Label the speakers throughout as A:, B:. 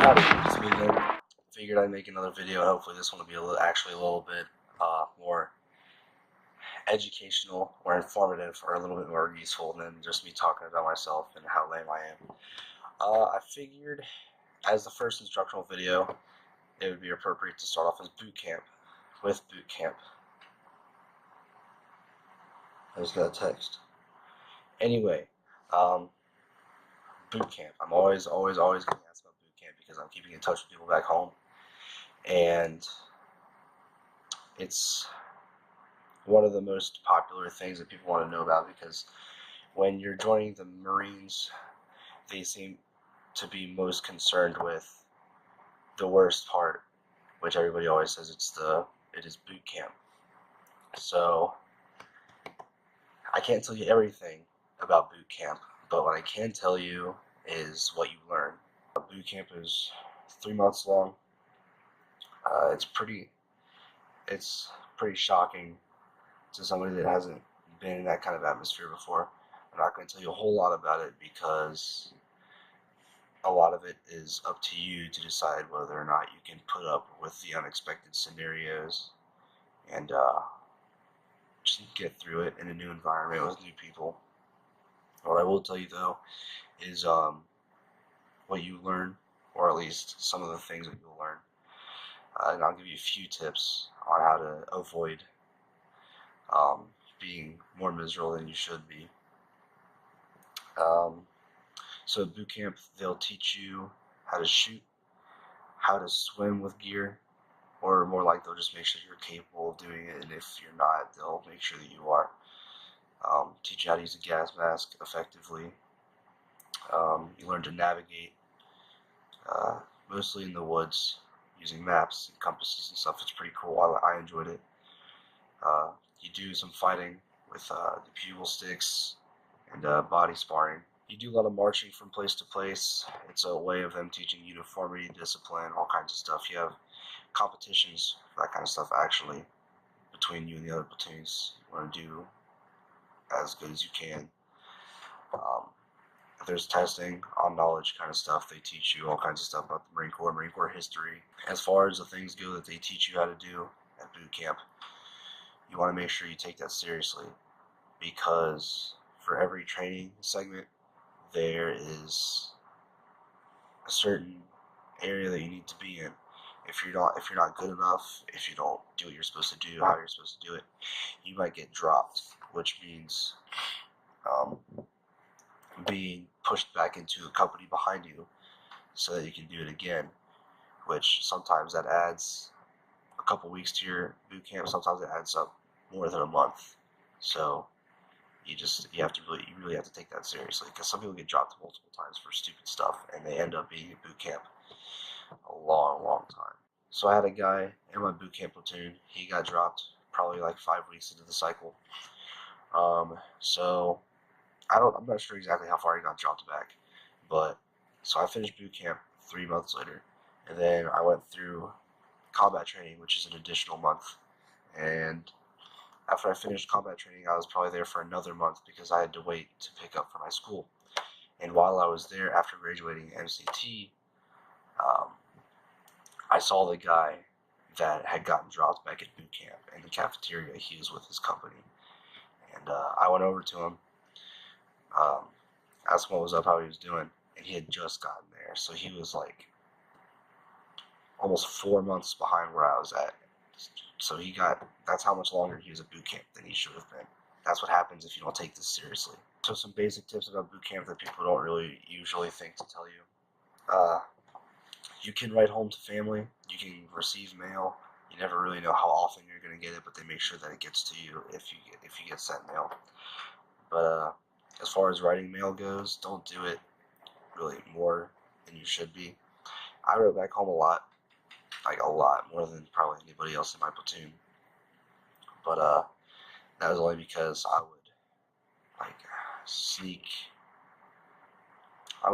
A: Howdy, it's me again. Figured I'd make another video, and hopefully this one will be actually a little bit more educational or informative, or a little bit more useful than just me talking about myself and how lame I am. I figured, as the first instructional video, it would be appropriate to start off as boot camp, with boot camp. I just got a text. Anyway, boot camp. I'm always getting asked about boot camp because I'm keeping in touch with people back home, and it's one of the most popular things that people want to know about, because when you're joining the Marines, they seem to be most concerned with the worst part, which everybody always says it is boot camp. So I can't tell you everything about boot camp, but what I can tell you is what you learn. Boot camp is 3 months long. It's pretty shocking to somebody that hasn't been in that kind of atmosphere before. I'm not going to tell you a whole lot about it because a lot of it is up to you to decide whether or not you can put up with the unexpected scenarios and just get through it in a new environment with new people. What I will tell you though is what you learn, or at least some of the things that you'll learn. And I'll give you a few tips on how to avoid being more miserable than you should be. So at boot camp, they'll teach you how to shoot, how to swim with gear, or more like they'll just make sure you're capable of doing it, and if you're not, they'll make sure that you are. Teach you how to use a gas mask effectively. You learn to navigate, mostly in the woods, using maps and compasses and stuff. It's pretty cool. I enjoyed it. You do some fighting with the bugle sticks and body sparring. You do a lot of marching from place to place. It's a way of them teaching uniformity, discipline, all kinds of stuff. You have competitions for that kind of stuff, actually, between you and the other platoons. You want to do as good as you can. There's testing on knowledge kind of stuff. They teach you all kinds of stuff about the Marine Corps history. As far as the things go that they teach you how to do at boot camp, you want to make sure you take that seriously, because for every training segment, there is a certain area that you need to be in. If you're not good enough, if you don't do what you're supposed to do, how you're supposed to do it, you might get dropped, which means being pushed back into a company behind you so that you can do it again, which sometimes that adds a couple weeks to your boot camp. Sometimes it adds up more than a month. So you really have to take that seriously, because some people get dropped multiple times for stupid stuff and they end up being at boot camp a long time. So I had a guy in my boot camp platoon. He got dropped probably like 5 weeks into the cycle. So I'm not sure exactly how far he got dropped back, but so I finished boot camp 3 months later, and then I went through combat training, which is an additional month. And after I finished combat training, I was probably there for another month because I had to wait to pick up for my school. And while I was there, after graduating MCT, I saw the guy that had gotten dropped back at boot camp in the cafeteria. He was with his company, and I went over to him, asked him what was up, how he was doing, and he had just gotten there. So he was like almost 4 months behind where I was at. So that's how much longer he was at boot camp than he should have been. That's what happens if you don't take this seriously. So some basic tips about boot camp that people don't really usually think to tell you. You can write home to family. You can receive mail. You never really know how often you're going to get it, but they make sure that it gets to you if you get sent mail. But as far as writing mail goes, don't do it really more than you should be. I wrote back home a lot, more than probably anybody else in my platoon. But that was only because I would sneak. I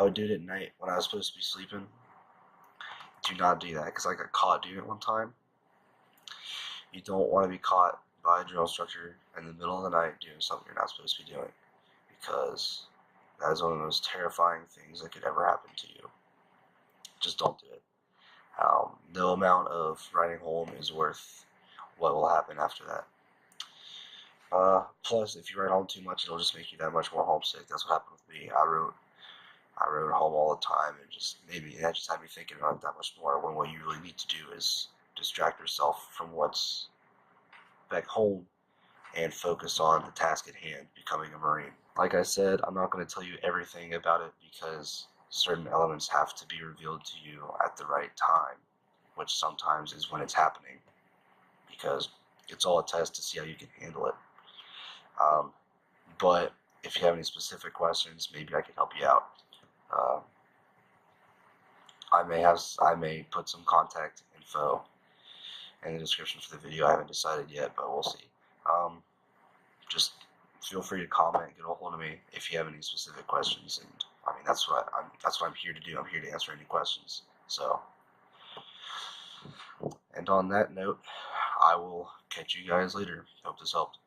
A: would do it at night when I was supposed to be sleeping. Do not do that, because I got caught doing it one time. You don't want to be caught by a drill instructor in the middle of the night doing something you're not supposed to be doing, because that is one of the most terrifying things that could ever happen to you. just don't do it. No amount of writing home is worth what will happen after that. Plus, if you write home too much, it'll just make you that much more homesick. That's what happened with me. I wrote home all the time, and that just had me thinking about it that much more. When what you really need to do is distract yourself from what's back home and focus on the task at hand, becoming a Marine. Like I said, I'm not going to tell you everything about it because certain elements have to be revealed to you at the right time, which sometimes is when it's happening, because it's all a test to see how you can handle it. But if you have any specific questions, maybe I can help you out. I may put some contact info in the description for the video. I haven't decided yet, but we'll see. Just feel free to comment, get a hold of me if you have any specific questions, and I mean that's what I'm here to do. I'm here to answer any questions. So, and on that note, I will catch you guys later. Hope this helped.